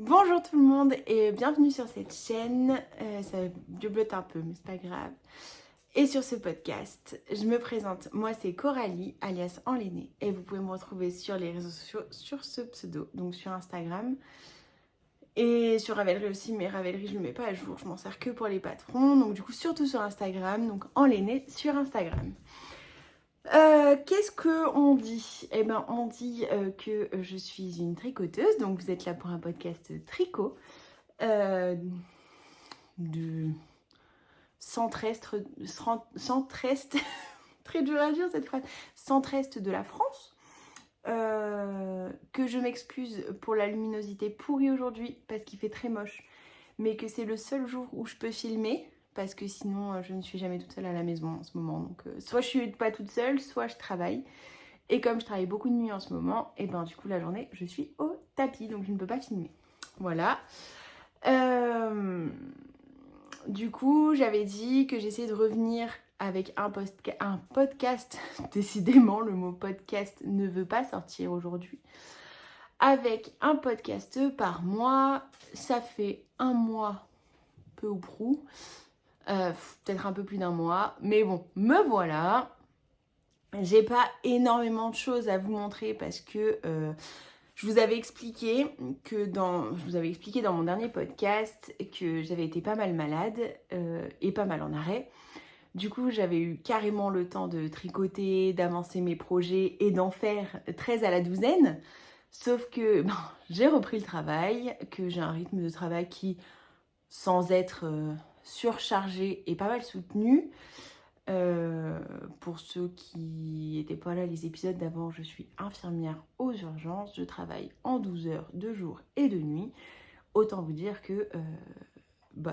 Bonjour tout le monde et bienvenue sur cette chaîne. Ça bleute un peu mais c'est pas grave. Et sur ce podcast, je me présente. Moi c'est Coralie alias Enléné et vous pouvez me retrouver sur les réseaux sociaux sur ce pseudo, donc sur Instagram et sur Ravelry aussi, mais Ravelry je le mets pas à jour, je m'en sers que pour les patrons, donc du coup surtout sur Instagram, donc Enléné sur Instagram. Qu'est-ce qu'on dit? Eh ben, on dit que je suis une tricoteuse, donc vous êtes là pour un podcast tricot de centre-est, centre-est, très dur à dire cette phrase, centre-est de la France. Que je m'excuse pour la luminosité pourrie aujourd'hui parce qu'il fait très moche, mais que c'est le seul jour où je peux filmer. Parce que sinon, je ne suis jamais toute seule à la maison en ce moment. Donc, soit je suis pas toute seule, soit je travaille. Et comme je travaille beaucoup de nuit en ce moment, et ben du coup la journée je suis au tapis, donc je ne peux pas filmer. Voilà. Du coup j'avais dit que j'essayais de revenir avec un podcast. Décidément le mot podcast ne veut pas sortir aujourd'hui. Avec un podcast par mois. Ça fait un mois peu ou prou. Peut-être un peu plus d'un mois. Mais bon, me voilà. J'ai pas énormément de choses à vous montrer parce que je vous avais expliqué dans mon dernier podcast que j'avais été pas mal malade et pas mal en arrêt. Du coup, j'avais eu carrément le temps de tricoter, d'avancer mes projets et d'en faire 13 à la douzaine. Sauf que j'ai repris le travail, que j'ai un rythme de travail qui, sans être surchargé, est pas mal soutenu. Pour ceux qui n'étaient pas là les épisodes d'avant, je suis infirmière aux urgences, je travaille en 12 heures de jour et de nuit. Autant vous dire que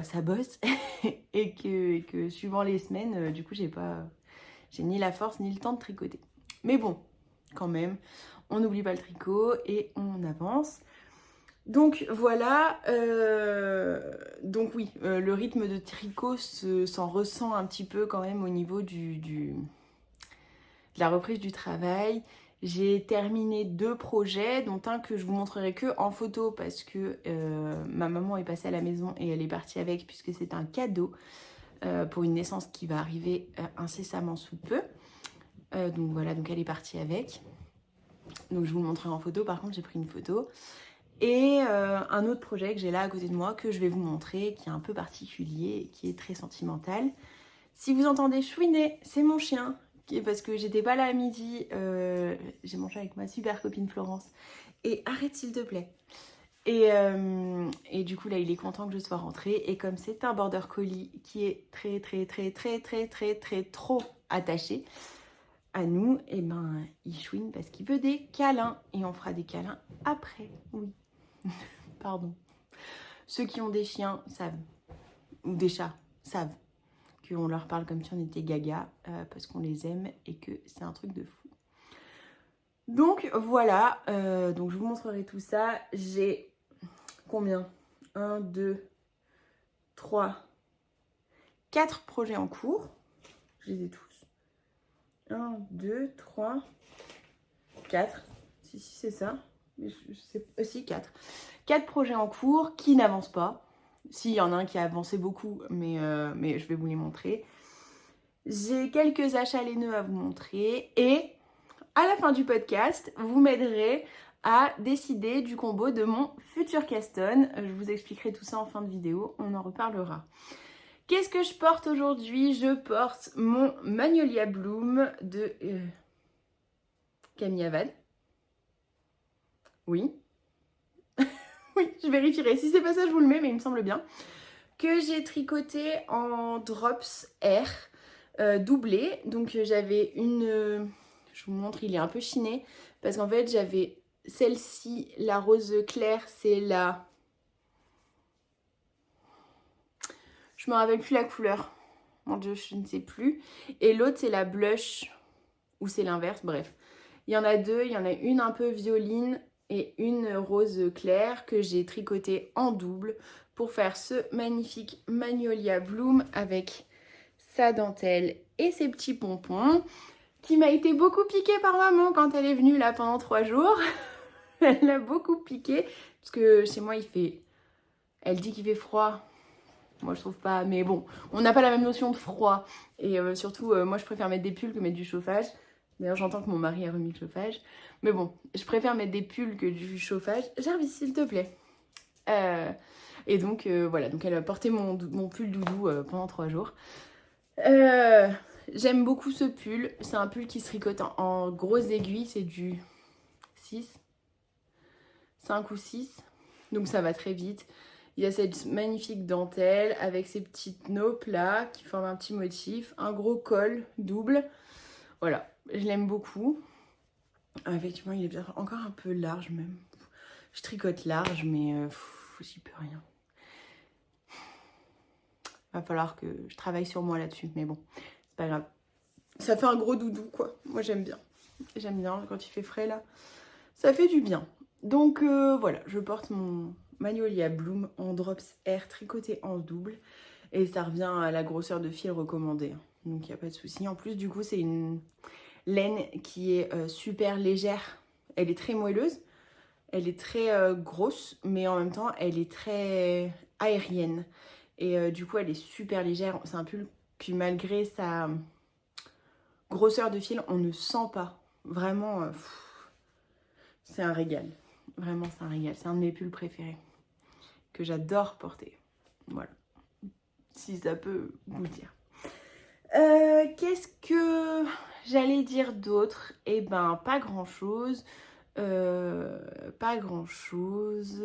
ça bosse et que suivant les semaines, du coup j'ai ni la force ni le temps de tricoter. Mais bon, quand même, on n'oublie pas le tricot et on avance. Donc voilà, donc oui, le rythme de tricot s'en ressent un petit peu quand même au niveau de la reprise du travail. J'ai terminé 2 projets, dont un que je vous montrerai que en photo parce que ma maman est passée à la maison et elle est partie avec puisque c'est un cadeau pour une naissance qui va arriver incessamment sous peu. Donc voilà, donc elle est partie avec. Donc je vous le montrerai en photo, par contre j'ai pris une photo. Et un autre projet que j'ai là à côté de moi que je vais vous montrer, qui est un peu particulier et qui est très sentimental. Si vous entendez chouiner, c'est mon chien, parce que j'étais pas là à midi, j'ai mangé avec ma super copine Florence. Et arrête s'il te plaît. Et du coup là il est content que je sois rentrée. Et comme c'est un border collie qui est très trop attaché à nous, et ben il chouine parce qu'il veut des câlins. Et on fera des câlins après, oui. Pardon. Ceux qui ont des chiens savent, ou des chats savent, qu'on leur parle comme si on était gaga, parce qu'on les aime et que c'est un truc de fou. Donc voilà, donc je vous montrerai tout ça. J'ai combien 1, 2, 3, 4 projets en cours. Je les ai tous. 1, 2, 3, 4. Si, c'est ça. Je sais, si, 4. 4 projets en cours qui n'avancent pas. Si, il y en a un qui a avancé beaucoup, mais je vais vous les montrer. J'ai quelques achats laineux à vous montrer. Et à la fin du podcast, vous m'aiderez à décider du combo de mon futur caston. Je vous expliquerai tout ça en fin de vidéo, on en reparlera. Qu'est-ce que je porte aujourd'hui? Je porte mon Magnolia Bloom de Camille Avad. Oui. Oui, je vérifierai. Si c'est pas ça, je vous le mets, mais il me semble bien. Que j'ai tricoté en Drops Air doublé. Donc j'avais une... je vous montre, il est un peu chiné. Parce qu'en fait, j'avais celle-ci, la rose claire, c'est la... Je me rappelle plus la couleur. Mon Dieu, je ne sais plus. Et l'autre, c'est la blush. Ou c'est l'inverse, bref. Il y en a 2. Il y en a une un peu violine et une rose claire que j'ai tricoté en double pour faire ce magnifique Magnolia Bloom avec sa dentelle et ses petits pompons qui m'a été beaucoup piqué par maman quand elle est venue là pendant 3 jours. Elle l'a beaucoup piqué. Parce que chez moi, il fait... Elle dit qu'il fait froid. Moi, je trouve pas. Mais bon, on n'a pas la même notion de froid. Et surtout, moi, je préfère mettre des pulls que mettre du chauffage. D'ailleurs, j'entends que mon mari a remis le chauffage. Mais bon, je préfère mettre des pulls que du chauffage. Jarvis, s'il te plaît. Et donc, voilà. Donc, elle a porté mon pull doudou pendant 3 jours. J'aime beaucoup ce pull. C'est un pull qui se tricote en grosses aiguilles. C'est du 5 ou 6. Donc, ça va très vite. Il y a cette magnifique dentelle avec ces petites naupes là qui forment un petit motif. Un gros col double. Voilà, je l'aime beaucoup. Effectivement, il est peut-être encore un peu large même. Je tricote large, mais j'y peux rien. Va falloir que je travaille sur moi là-dessus, mais bon, c'est pas grave. Ça fait un gros doudou, quoi. Moi, j'aime bien. J'aime bien quand il fait frais, là. Ça fait du bien. Donc, voilà, je porte mon Magnolia Bloom en Drops Air tricoté en double. Et ça revient à la grosseur de fil recommandée. Donc, il n'y a pas de souci. En plus, du coup, c'est une laine qui est super légère. Elle est très moelleuse. Elle est très grosse, mais en même temps, elle est très aérienne. Et du coup, elle est super légère. C'est un pull qui, malgré sa grosseur de fil, on ne sent pas. Vraiment, c'est un régal. Vraiment, c'est un régal. C'est un de mes pulls préférés que j'adore porter. Voilà. Si ça peut vous dire. Qu'est-ce que j'allais dire d'autre? Eh ben, pas grand-chose. Pas grand-chose.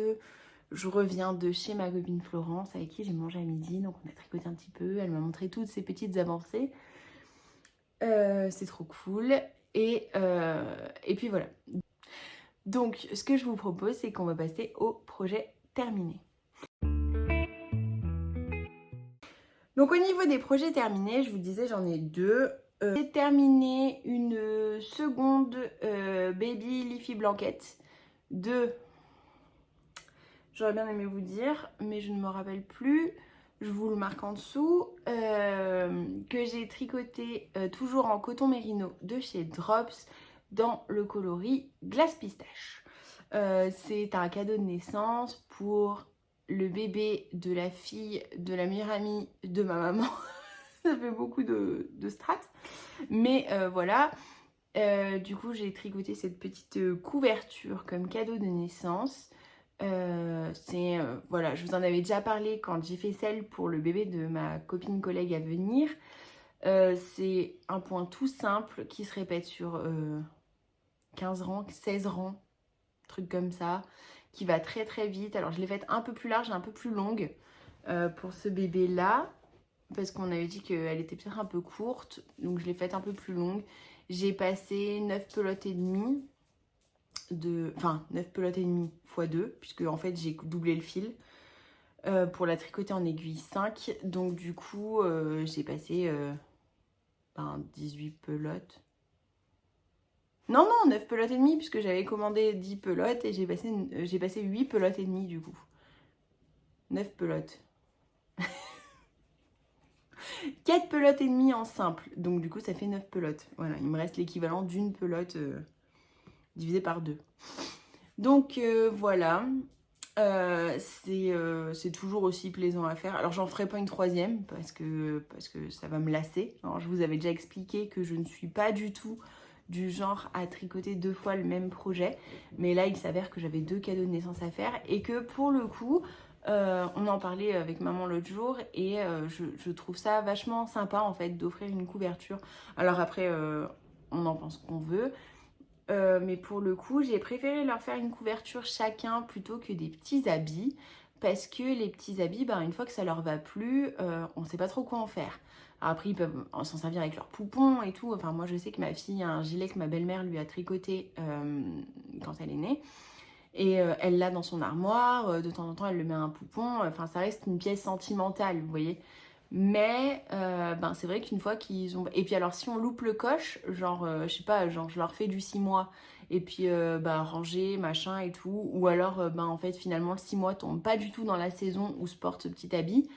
Je reviens de chez ma copine Florence avec qui j'ai mangé à midi. Donc, on a tricoté un petit peu. Elle m'a montré toutes ses petites avancées. C'est trop cool. Et puis voilà. Donc, ce que je vous propose, c'est qu'on va passer au projet terminé. Donc, au niveau des projets terminés, je vous disais, j'en ai 2. J'ai terminé une seconde Baby Leafy Blanket de... J'aurais bien aimé vous dire, mais je ne me rappelle plus. Je vous le marque en dessous. Que j'ai tricoté toujours en coton mérino de chez Drops dans le coloris glace pistache. C'est un cadeau de naissance pour le bébé de la fille de la meilleure amie de ma maman. Ça fait beaucoup de strates. Mais voilà. Du coup, j'ai tricoté cette petite couverture comme cadeau de naissance. Voilà, je vous en avais déjà parlé quand j'ai fait celle pour le bébé de ma copine collègue à venir. C'est un point tout simple qui se répète sur 15 rangs, 16 rangs, truc comme ça, qui va très très vite. Alors je l'ai faite un peu plus large et un peu plus longue pour ce bébé là, parce qu'on avait dit qu'elle était peut-être un peu courte, donc je l'ai faite un peu plus longue. J'ai passé 9 pelotes et demie. Enfin 9 pelotes et demie x 2, puisque en fait j'ai doublé le fil pour la tricoter en aiguille 5. Donc du coup j'ai passé 18 pelotes. Non, 9 pelotes et demie, puisque j'avais commandé 10 pelotes et j'ai passé 8 pelotes et demie du coup. 9 pelotes. 4 pelotes et demie en simple, donc du coup ça fait 9 pelotes. Voilà, il me reste l'équivalent d'une pelote divisée par 2. Donc voilà, c'est toujours aussi plaisant à faire. Alors j'en ferai pas une troisième parce que ça va me lasser. Alors je vous avais déjà expliqué que je ne suis pas du tout du genre à tricoter 2 fois le même projet. Mais là il s'avère que j'avais 2 cadeaux de naissance à faire et que pour le coup, on en parlait avec maman l'autre jour et je trouve ça vachement sympa en fait d'offrir une couverture. Alors après, on en pense qu'on veut. Mais pour le coup, j'ai préféré leur faire une couverture chacun plutôt que des petits habits. Parce que les petits habits, une fois que ça leur va plus, on ne sait pas trop quoi en faire. Alors après, ils peuvent s'en servir avec leurs poupons et tout. Enfin, moi, je sais que ma fille a un gilet que ma belle-mère lui a tricoté quand elle est née. Et elle l'a dans son armoire. De temps en temps, elle le met à un poupon. Enfin, ça reste une pièce sentimentale, vous voyez. Mais c'est vrai qu'une fois qu'ils ont... Et puis alors si on loupe le coche, genre je sais pas, genre je leur fais du 6 mois et puis ranger, machin et tout, ou alors en fait finalement le 6 mois tombe pas du tout dans la saison où se porte ce petit habit,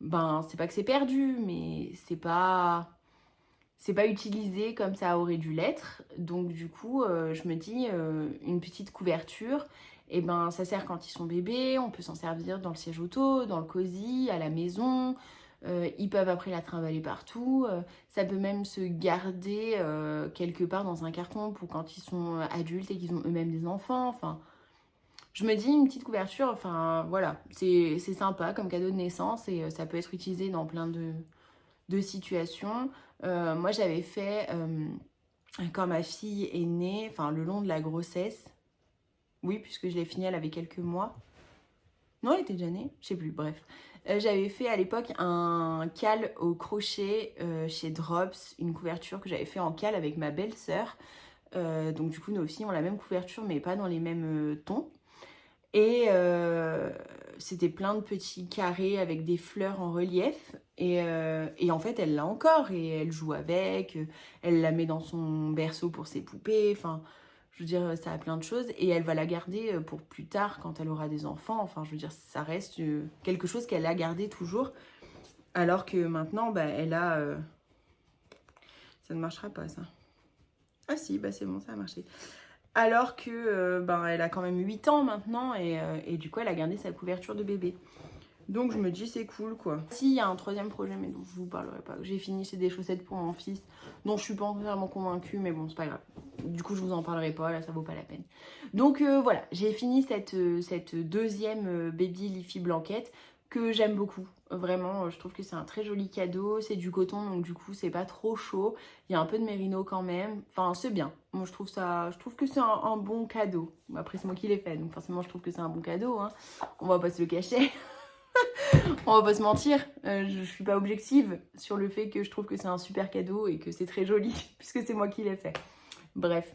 c'est pas que c'est perdu, mais c'est pas c'est pas utilisé comme ça aurait dû l'être. Donc du coup, je me dis, une petite couverture, et ben ça sert quand ils sont bébés, on peut s'en servir dans le siège auto, dans le cosy, à la maison. Ils peuvent après la trimballer partout. Ça peut même se garder quelque part dans un carton pour quand ils sont adultes et qu'ils ont eux-mêmes des enfants. Enfin, je me dis une petite couverture, enfin voilà, c'est sympa comme cadeau de naissance et ça peut être utilisé dans plein de situations. Moi j'avais fait quand ma fille est née, enfin le long de la grossesse, oui puisque je l'ai fini, elle avait quelques mois. Non, elle était déjà née, je sais plus, bref. J'avais fait à l'époque un cal au crochet chez Drops, une couverture que j'avais fait en cal avec ma belle-sœur. Donc du coup nos filles ont la même couverture mais pas dans les mêmes tons. Et c'était plein de petits carrés avec des fleurs en relief. Et en fait, elle l'a encore et elle joue avec. Elle la met dans son berceau pour ses poupées. Enfin, je veux dire, ça a plein de choses. Et elle va la garder pour plus tard quand elle aura des enfants. Enfin, je veux dire, ça reste quelque chose qu'elle a gardé toujours. Alors que maintenant, bah, elle a... Ça ne marchera pas, ça. Ah si, bah c'est bon, ça a marché. Alors que ben, elle a quand même 8 ans maintenant et du coup elle a gardé sa couverture de bébé. Donc je me dis c'est cool quoi. Si, il y a un troisième projet mais dont je vous parlerai pas. J'ai fini, c'est des chaussettes pour mon fils dont je suis pas entièrement convaincue mais bon c'est pas grave. Du coup je vous en parlerai pas, là ça vaut pas la peine. Donc voilà, j'ai fini cette deuxième Baby Leafy Blanket que j'aime beaucoup. Vraiment, je trouve que c'est un très joli cadeau. C'est du coton donc du coup c'est pas trop chaud. Il y a un peu de mérino quand même. Enfin c'est bien. Moi je trouve que c'est un bon cadeau. Après c'est moi qui l'ai fait donc forcément je trouve que c'est un bon cadeau. Hein. On va pas se le cacher. On va pas se mentir, je suis pas objective sur le fait que je trouve que c'est un super cadeau et que c'est très joli, puisque c'est moi qui l'ai fait. Bref.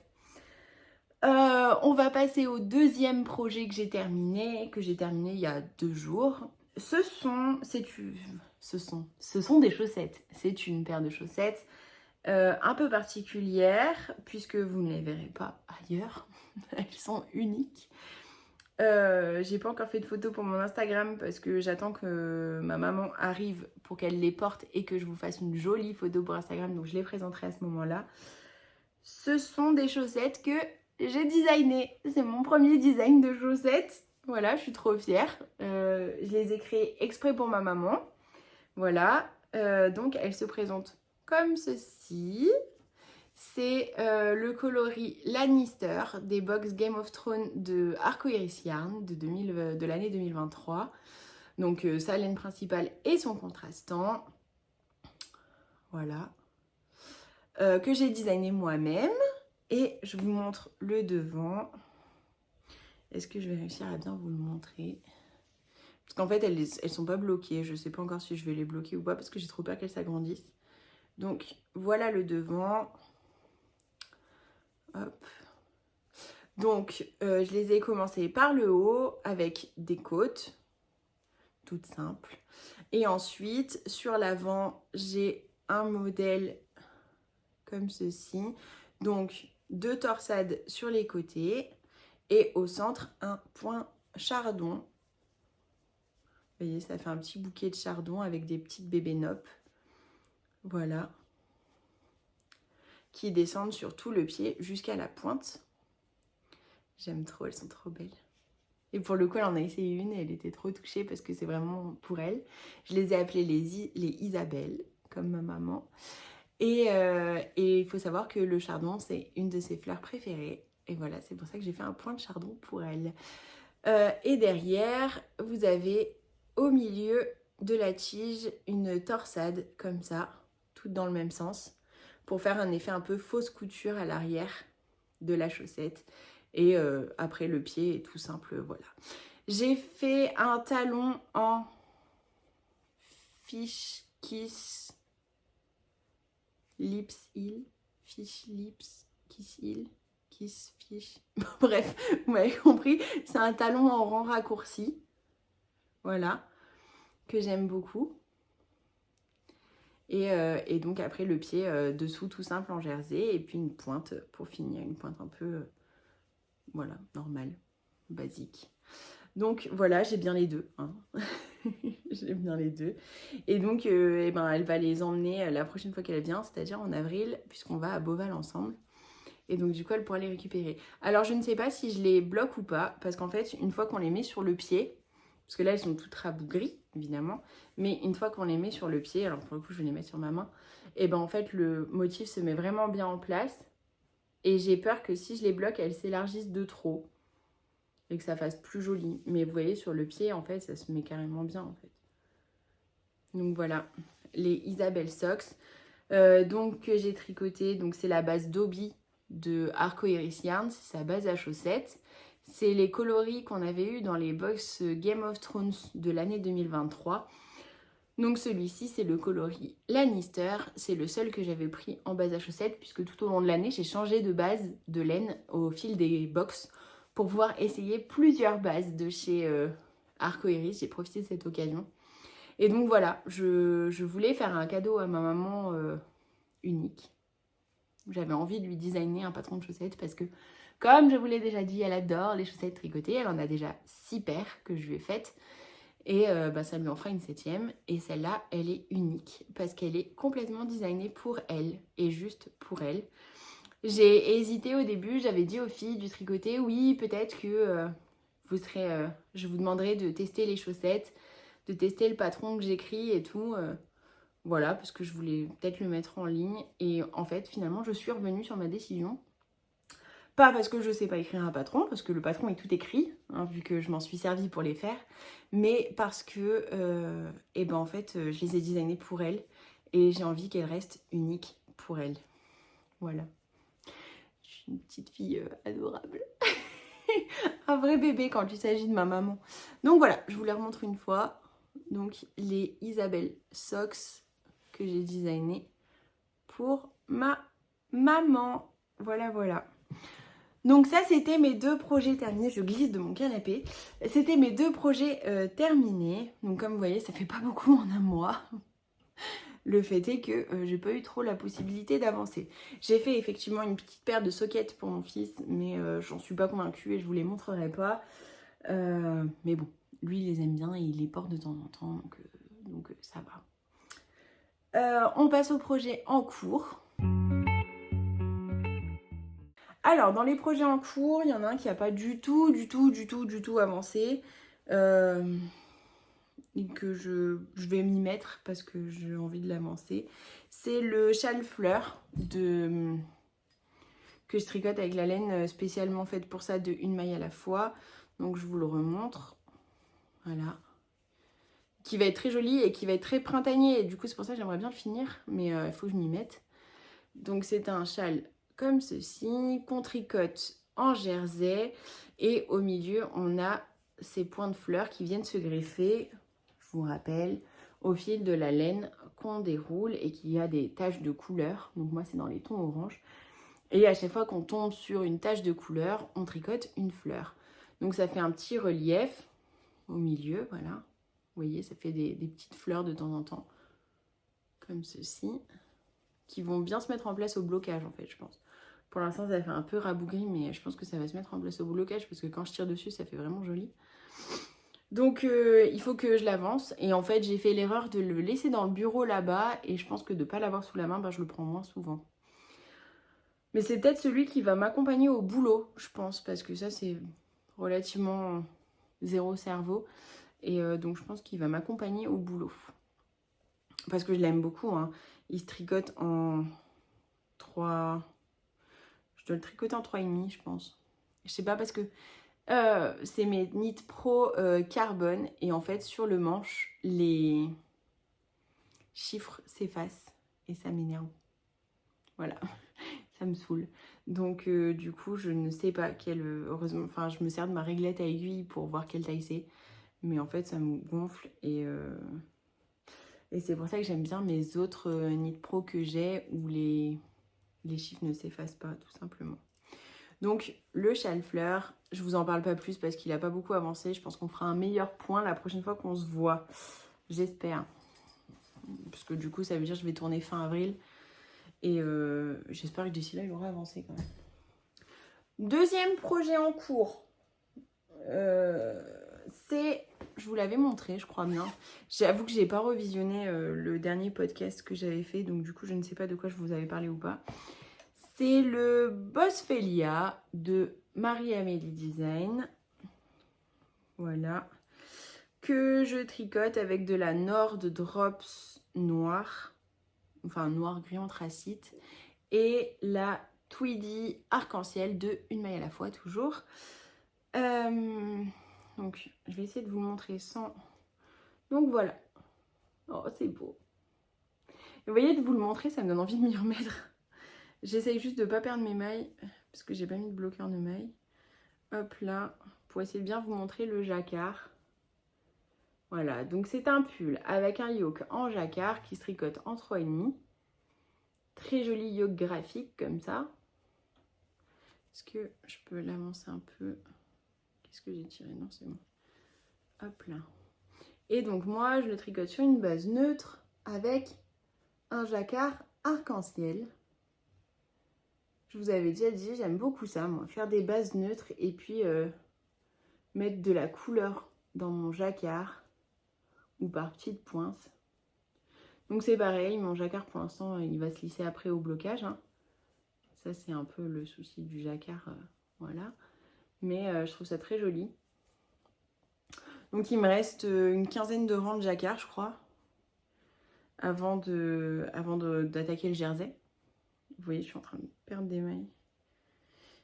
On va passer au deuxième projet que j'ai terminé il y a 2 jours. Ce sont des chaussettes. C'est une paire de chaussettes un peu particulière, puisque vous ne les verrez pas ailleurs. Elles sont uniques. J'ai pas encore fait de photos pour mon Instagram parce que j'attends que ma maman arrive pour qu'elle les porte et que je vous fasse une jolie photo pour Instagram, donc je les présenterai à ce moment-là. Ce sont des chaussettes que j'ai designées. C'est mon premier design de chaussettes. Voilà, je suis trop fière. Je les ai créées exprès pour ma maman. Voilà, donc elles se présentent comme ceci. C'est le coloris Lannister des box Game of Thrones de Arcoiris Yarn de l'année 2023. Donc sa laine principale et son contrastant. Voilà. Que j'ai designé moi-même. Et je vous montre le devant. Est-ce que je vais réussir à bien vous le montrer? Parce qu'en fait, elles sont pas bloquées. Je sais pas encore si je vais les bloquer ou pas parce que j'ai trop peur qu'elles s'agrandissent. Donc voilà le devant. Hop. Donc, je les ai commencé par le haut avec des côtes, toutes simples. Et ensuite, sur l'avant, j'ai un modèle comme ceci. Donc, 2 torsades sur les côtés et au centre, un point chardon. Vous voyez, ça fait un petit bouquet de chardon avec des petites bébés nopes. Voilà. Qui descendent sur tout le pied jusqu'à la pointe. J'aime trop, elles sont trop belles. Et pour le coup, elle en a essayé une et elle était trop touchée parce que c'est vraiment pour elle. Je les ai appelées les Isabelle, comme ma maman. Et il faut savoir que le chardon, c'est une de ses fleurs préférées. Et voilà, c'est pour ça que j'ai fait un point de chardon pour elle. Et derrière, vous avez au milieu de la tige une torsade comme ça, toutes dans le même sens, pour faire un effet un peu fausse couture à l'arrière de la chaussette. Et après le pied est tout simple, voilà. J'ai fait un talon en fish kiss lips heel, fish lips kiss heel, kiss fish. Bref, vous m'avez compris. C'est un talon en rang raccourci, voilà, que j'aime beaucoup. Et donc après le pied dessous tout simple en jersey et puis une pointe pour finir, une pointe un peu voilà, normale, basique. Donc voilà, j'ai bien les deux. Hein. J'aime bien les deux. Et donc, eh ben, elle va les emmener la prochaine fois qu'elle vient, c'est-à-dire en avril, puisqu'on va à Beauval ensemble. Et donc, du coup, elle pourra les récupérer. Alors, je ne sais pas si je les bloque ou pas, parce qu'en fait, une fois qu'on les met sur le pied, parce que là, elles sont toutes rabougries, évidemment, mais une fois qu'on les met sur le pied, alors pour le coup, je vais les mettre sur ma main, et ben en fait, le motif se met vraiment bien en place. Et j'ai peur que si je les bloque, elles s'élargissent de trop et que ça fasse plus joli. Mais vous voyez, sur le pied, en fait, ça se met carrément bien, en fait. Donc voilà, les Isabelle Socks. Donc que j'ai tricoté, donc c'est la base Dobby de Arco Iris Yarn, c'est sa base à chaussettes. C'est les coloris qu'on avait eu dans les box Game of Thrones de l'année 2023. Donc celui-ci, c'est le coloris Lannister. C'est le seul que j'avais pris en base à chaussettes, puisque tout au long de l'année, j'ai changé de base de laine au fil des box pour pouvoir essayer plusieurs bases de chez Arco Iris. J'ai profité de cette occasion. Et donc voilà, je voulais faire un cadeau à ma maman unique. J'avais envie de lui designer un patron de chaussettes parce que, comme je vous l'ai déjà dit, elle adore les chaussettes tricotées. Elle en a déjà 6 paires que je lui ai faites. Et ça lui en fera une 7e. Et celle-là, elle est unique parce qu'elle est complètement designée pour elle et juste pour elle. J'ai hésité au début, j'avais dit aux filles du tricoté, oui, peut-être que je vous demanderai de tester les chaussettes, de tester le patron que j'écris et tout. Voilà, parce que je voulais peut-être le mettre en ligne. Et en fait, finalement, je suis revenue sur ma décision. Pas parce que je sais pas écrire un patron, parce que le patron est tout écrit, hein, vu que je m'en suis servie pour les faire, mais parce que, en fait, je les ai designés pour elle et j'ai envie qu'elles restent uniques pour elle. Voilà. Je suis une petite fille adorable. Un vrai bébé quand il s'agit de ma maman. Donc voilà, je vous les remontre une fois. Donc les Isabelle Socks que j'ai designé pour ma maman. Voilà, voilà. Donc ça, c'était mes 2 projets terminés. Je glisse de mon canapé. C'était mes 2 projets terminés. Donc comme vous voyez, ça fait pas beaucoup en un mois. Le fait est que j'ai pas eu trop la possibilité d'avancer. J'ai fait effectivement une petite paire de sockets pour mon fils, mais j'en suis pas convaincue et je vous les montrerai pas. Mais bon, lui, il les aime bien et il les porte de temps en temps, donc ça va. On passe au projet en cours. Alors, dans les projets en cours, il y en a un qui n'a pas du tout avancé. Et que je vais m'y mettre parce que j'ai envie de l'avancer. C'est le châle fleur que je tricote avec la laine spécialement faite pour ça de une maille à la fois. Donc je vous le remontre. Voilà. Qui va être très joli et qui va être très printanier. Et du coup, c'est pour ça que j'aimerais bien le finir. Mais il faut que je m'y mette. Donc c'est un châle comme ceci, qu'on tricote en jersey. Et au milieu, on a ces points de fleurs qui viennent se greffer, je vous rappelle, au fil de la laine qu'on déroule et qui a des taches de couleur. Donc moi, c'est dans les tons orange. Et à chaque fois qu'on tombe sur une tache de couleur, on tricote une fleur. Donc ça fait un petit relief au milieu, voilà. Vous voyez, ça fait des petites fleurs de temps en temps, comme ceci, qui vont bien se mettre en place au blocage, en fait, je pense. Pour l'instant, ça fait un peu rabougri, mais je pense que ça va se mettre en place au blocage, parce que quand je tire dessus, ça fait vraiment joli. Donc, il faut que je l'avance. Et en fait, j'ai fait l'erreur de le laisser dans le bureau là-bas, et je pense que de ne pas l'avoir sous la main, je le prends moins souvent. Mais c'est peut-être celui qui va m'accompagner au boulot, je pense, parce que ça, c'est relativement zéro cerveau. Et donc, je pense qu'il va m'accompagner au boulot. Parce que je l'aime beaucoup, hein. Il se tricote en 3... Je dois le tricoter en 3,5, je pense. Je sais pas, parce que c'est mes Knit Pro carbone. Et en fait, sur le manche, les chiffres s'effacent. Et ça m'énerve. Voilà. Ça me saoule. Donc du coup, je ne sais pas quelle... Heureusement, enfin, je me sers de ma réglette à aiguille pour voir quelle taille c'est. Mais en fait, ça me gonfle et c'est pour ça que j'aime bien mes autres Knit Pro que j'ai où les chiffres ne s'effacent pas, tout simplement. Donc, le châle fleur, je vous en parle pas plus parce qu'il n'a pas beaucoup avancé. Je pense qu'on fera un meilleur point la prochaine fois qu'on se voit. J'espère. Parce que du coup, ça veut dire que je vais tourner fin avril. Et j'espère que d'ici là, il aura avancé quand même. Deuxième projet en cours, c'est je vous l'avais montré, je crois bien. J'avoue que j'ai pas revisionné le dernier podcast que j'avais fait, donc du coup je ne sais pas de quoi je vous avais parlé ou pas. C'est le Bosfelia de Marie-Amélie Design. Voilà. Que je tricote avec de la Nord Drops noire. Enfin noir gris anthracite. Et la Tweedy arc-en-ciel de Une maille à la fois toujours. Donc je vais essayer de vous montrer sans... Donc voilà. Oh c'est beau. Vous voyez, de vous le montrer, ça me donne envie de m'y remettre. J'essaye juste de ne pas perdre mes mailles, parce que j'ai pas mis de bloqueur de mailles. Hop là, pour essayer de bien vous montrer le jacquard. Voilà, donc c'est un pull avec un yoke en jacquard qui se tricote en 3,5. Très joli yoke graphique comme ça. Est-ce que je peux l'avancer un peu? Qu'est-ce que j'ai tiré? Non, c'est bon. Hop là. Et donc moi, je le tricote sur une base neutre avec un jacquard arc-en-ciel. Je vous avais déjà dit, j'aime beaucoup ça, moi, faire des bases neutres et puis mettre de la couleur dans mon jacquard ou par petites pointes. Donc c'est pareil, mon jacquard pour l'instant, il va se lisser après au blocage. Hein. Ça, c'est un peu le souci du jacquard, voilà. Mais je trouve ça très joli. Donc il me reste une quinzaine de rangs de jacquard, je crois, avant d'attaquer le jersey. Vous voyez, je suis en train de perdre des mailles.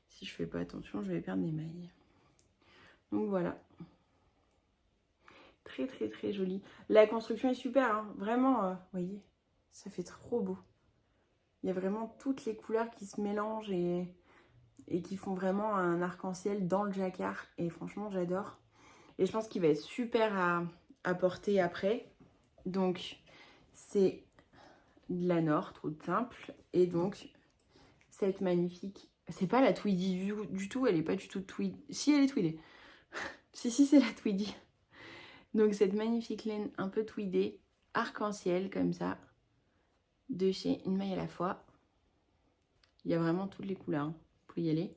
Si je fais pas attention, je vais perdre des mailles. Donc voilà. Très très très joli. La construction est super, hein. Vraiment, vous voyez, ça fait trop beau. Il y a vraiment toutes les couleurs qui se mélangent et qui font vraiment un arc-en-ciel dans le jacquard. Et franchement, j'adore. Et je pense qu'il va être super à porter après. Donc, c'est de la Nord, toute simple. Et donc, cette magnifique... C'est pas la Tweedy du tout, elle est pas du tout tweed. Si, elle est tweedée. si, c'est la Tweedy. Donc, cette magnifique laine un peu tweedée, arc-en-ciel, comme ça, de chez Une maille à la fois. Il y a vraiment toutes les couleurs, hein. Vous pouvez y aller.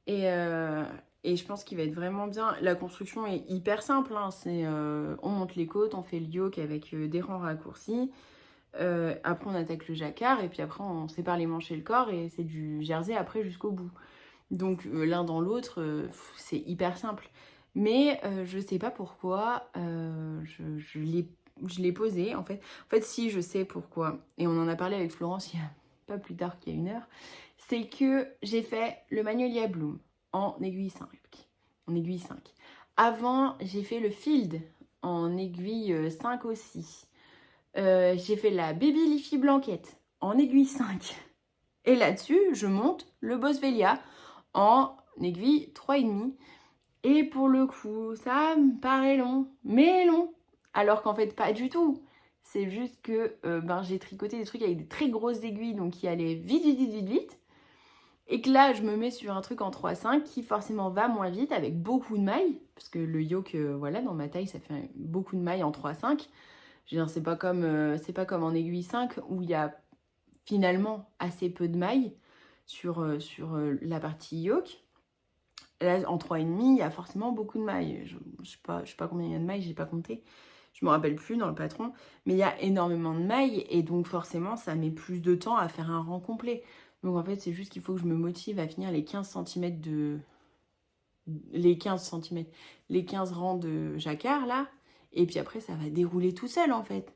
Et je pense qu'il va être vraiment bien. La construction est hyper simple, hein. On monte les côtes, on fait le yoke avec des rangs raccourcis. Après, on attaque le jacquard et puis après, on sépare les manches et le corps et c'est du jersey après jusqu'au bout. Donc, l'un dans l'autre, c'est hyper simple. Mais je sais pas pourquoi je l'ai posé, en fait. En fait, si, je sais pourquoi. Et on en a parlé avec Florence il y a pas plus tard qu'il y a 1 heure. C'est que j'ai fait le Magnolia Bloom en aiguille 5. Avant, j'ai fait le Field en aiguille 5 aussi. J'ai fait la Baby Leafy Blanquette en aiguille 5. Et là-dessus, je monte le Bosfelia en aiguille 3,5. Et pour le coup, ça me paraît long, mais long. Alors qu'en fait, pas du tout. C'est juste que j'ai tricoté des trucs avec des très grosses aiguilles, donc qui allaient vite. Et que là, je me mets sur un truc en 3,5 qui forcément va moins vite avec beaucoup de mailles. Parce que le yoke, voilà, dans ma taille, ça fait beaucoup de mailles en 3,5. Je veux dire, c'est pas comme en aiguille 5 où il y a finalement assez peu de mailles sur la partie yoke. Là, en 3,5, il y a forcément beaucoup de mailles. Je sais pas combien il y a de mailles, j'ai pas compté. Je me rappelle plus dans le patron. Mais il y a énormément de mailles et donc forcément, ça met plus de temps à faire un rang complet. Donc en fait, c'est juste qu'il faut que je me motive à finir les 15 cm les 15 rangs de jacquard là. Et puis après, ça va dérouler tout seul en fait.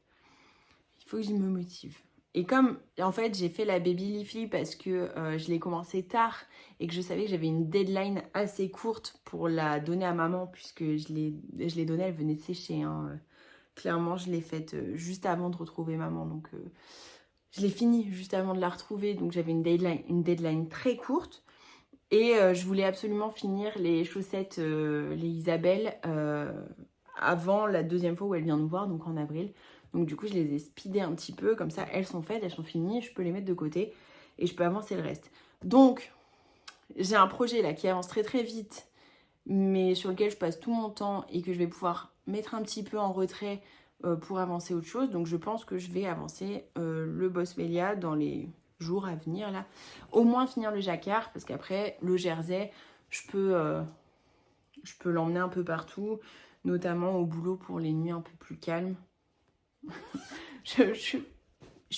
Il faut que je me motive. Et comme, en fait, j'ai fait la Baby Leafy parce que je l'ai commencé tard et que je savais que j'avais une deadline assez courte pour la donner à maman puisque je l'ai donnée, elle venait de sécher. Hein. Clairement, je l'ai faite juste avant de retrouver maman. Donc, je l'ai finie juste avant de la retrouver. Donc, j'avais une deadline très courte. Et je voulais absolument finir les chaussettes, les Isabelle, avant la deuxième fois où elle vient nous voir, donc en avril. Donc du coup, je les ai speedées un petit peu, comme ça, elles sont faites, elles sont finies, je peux les mettre de côté et je peux avancer le reste. Donc, j'ai un projet là qui avance très très vite, mais sur lequel je passe tout mon temps et que je vais pouvoir mettre un petit peu en retrait pour avancer autre chose. Donc je pense que je vais avancer le Bosfelia dans les jours à venir là. Au moins finir le jacquard, parce qu'après, le jersey, je peux l'emmener un peu partout. notamment au boulot pour les nuits un peu plus calmes. je suis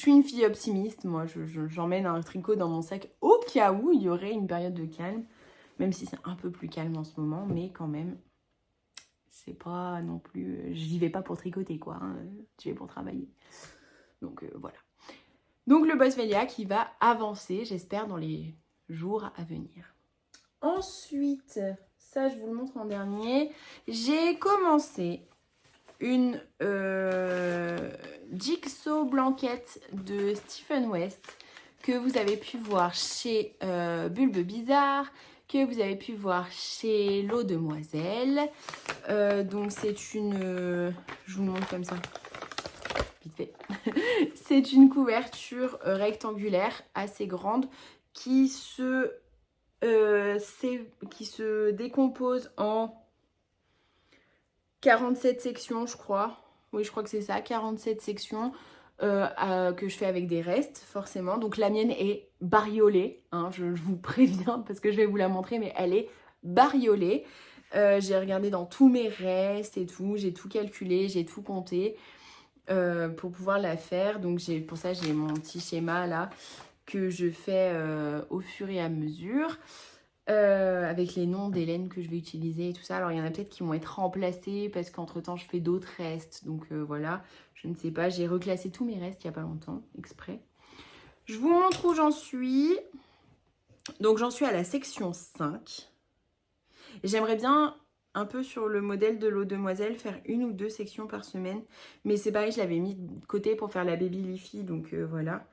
une fille optimiste, moi j'emmène un tricot dans mon sac au cas où il y aurait une période de calme, même si c'est un peu plus calme en ce moment, mais quand même, c'est pas non plus... J'y vais pas pour tricoter quoi, hein, j'y vais pour travailler. Donc voilà. Donc le Boswellia qui va avancer, j'espère, dans les jours à venir. Ensuite, ça je vous le montre en dernier, j'ai commencé une Jigsaw blanquette de Stephen West que vous avez pu voir chez Bulbe Bizarre, que vous avez pu voir chez L'Eau Demoiselle. Donc c'est une... je vous montre comme ça, vite fait. C'est une couverture rectangulaire assez grande qui se décompose en 47 sections, je crois. Oui, je crois que c'est ça, 47 sections que je fais avec des restes, forcément. Donc la mienne est bariolée, hein, je vous préviens parce que je vais vous la montrer, mais elle est bariolée. J'ai regardé dans tous mes restes et tout, j'ai tout calculé, j'ai tout compté pour pouvoir la faire. Donc pour ça, j'ai mon petit schéma là que je fais au fur et à mesure. Avec les noms des laines que je vais utiliser et tout ça. Alors il y en a peut-être qui vont être remplacés parce qu'entre temps je fais d'autres restes, donc voilà, je ne sais pas, j'ai reclassé tous mes restes il n'y a pas longtemps, exprès. Je vous montre où j'en suis. Donc j'en suis à la section 5. J'aimerais bien, un peu sur le modèle de L'Eau Demoiselle, faire 1 ou 2 sections par semaine, mais c'est pareil, je l'avais mis de côté pour faire la Baby Leafy, donc voilà.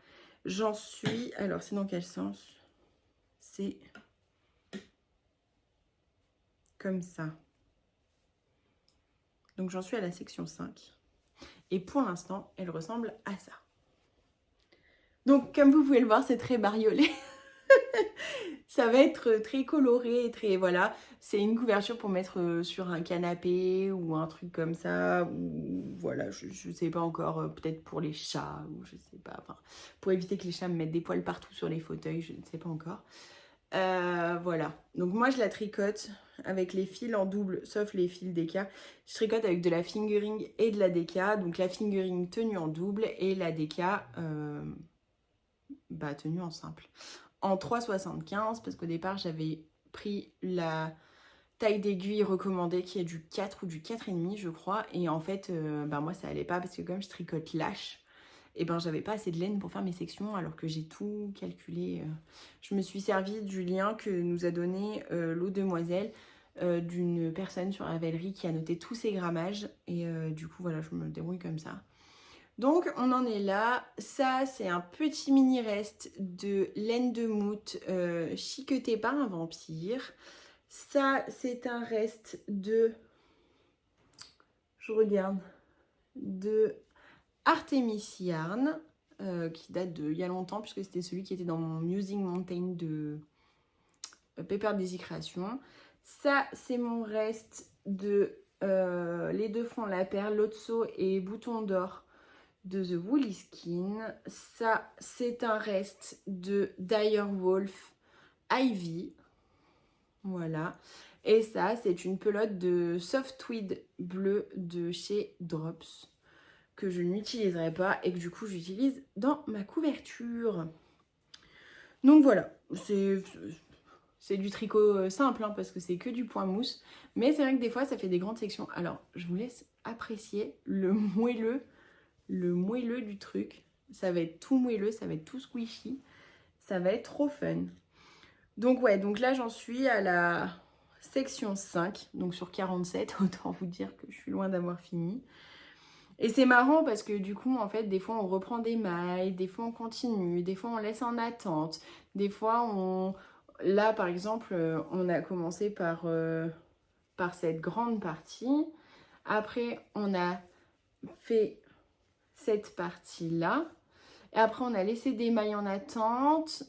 J'en suis, alors c'est dans quel sens? C'est... comme ça. Donc j'en suis à la section 5. Et pour l'instant, elle ressemble à ça. Donc comme vous pouvez le voir, c'est très bariolé. Ça va être très coloré, très... voilà. C'est une couverture pour mettre sur un canapé ou un truc comme ça. Ou voilà, je sais pas encore. Peut-être pour les chats ou je sais pas. Enfin, pour éviter que les chats me mettent des poils partout sur les fauteuils, je ne sais pas encore. Voilà, donc moi je la tricote avec les fils en double, sauf les fils DK. Je tricote avec de la fingering et de la DK. Donc la fingering tenue en double et la DK tenue en simple. En 3,75 parce qu'au départ j'avais pris la taille d'aiguille recommandée qui est du 4 ou du 4,5 je crois. Et en fait, moi ça allait pas parce que comme je tricote lâche, et j'avais pas assez de laine pour faire mes sections alors que j'ai tout calculé. Je me suis servi du lien que nous a donné L'Eau Demoiselle d'une personne sur Ravelry qui a noté tous ses grammages et du coup voilà, je me débrouille comme ça. Donc on en est là. Ça c'est un petit mini reste de laine de moute chiquetée par un vampire. Ça c'est un reste de... je regarde... de Artemis Yarn, qui date d'il y a longtemps, puisque c'était celui qui était dans mon Musing Mountain de Paper Daisy Création. Ça, c'est mon reste de Les Deux Fonds la Perle, Lotso et Bouton d'Or de The Woolly Skin. Ça, c'est un reste de Dire Wolf Ivy. Voilà. Et ça, c'est une pelote de Soft Tweed bleu de chez Drops, que je n'utiliserai pas et que du coup j'utilise dans ma couverture. Donc voilà, c'est du tricot simple hein, parce que c'est que du point mousse, mais c'est vrai que des fois ça fait des grandes sections. Alors je vous laisse apprécier le moelleux du truc. Ça va être tout moelleux, ça va être tout squishy, ça va être trop fun. Donc ouais, donc là j'en suis à la section 5, donc sur 47, autant vous dire que je suis loin d'avoir fini. Et c'est marrant parce que du coup, en fait, des fois on reprend des mailles, des fois on continue, des fois on laisse en attente, des fois on... Là, par exemple, on a commencé par cette grande partie. Après, on a fait cette partie-là. Et après, on a laissé des mailles en attente.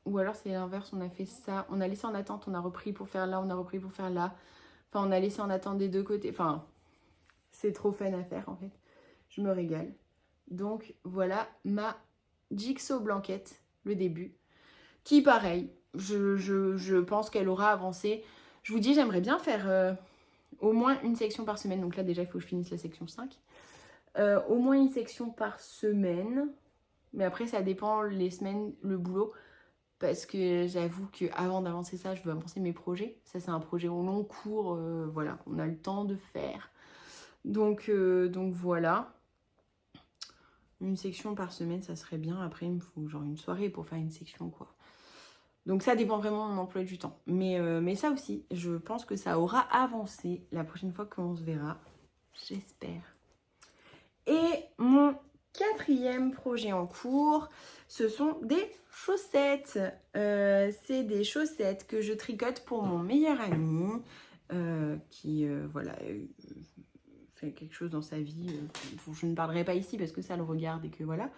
Ou alors c'est l'inverse, on a fait ça. On a laissé en attente, on a repris pour faire là, on a repris pour faire là. Enfin, on a laissé en attente des deux côtés. Enfin, c'est trop fun à faire en fait. Je me régale. Donc voilà ma Jigsaw blanquette, le début. Qui pareil, je pense qu'elle aura avancé. Je vous dis, j'aimerais bien faire Au moins une section par semaine. Donc là, déjà, il faut que je finisse la section 5. Au moins une section par semaine. Mais après, ça dépend les semaines, le boulot. Parce que j'avoue qu'avant d'avancer ça, je veux avancer mes projets. Ça, c'est un projet au long cours. Voilà, on a le temps de faire. Donc voilà. Une section par semaine, ça serait bien. Après, il me faut genre une soirée pour faire une section, quoi. Donc ça dépend vraiment de mon emploi du temps. Mais ça aussi, je pense que ça aura avancé la prochaine fois qu'on se verra. J'espère. Et mon quatrième projet en cours, ce sont des chaussettes. C'est des chaussettes que je tricote pour mon meilleur ami qui voilà, fait quelque chose dans sa vie dont je ne parlerai pas ici parce que ça le regarde et que voilà.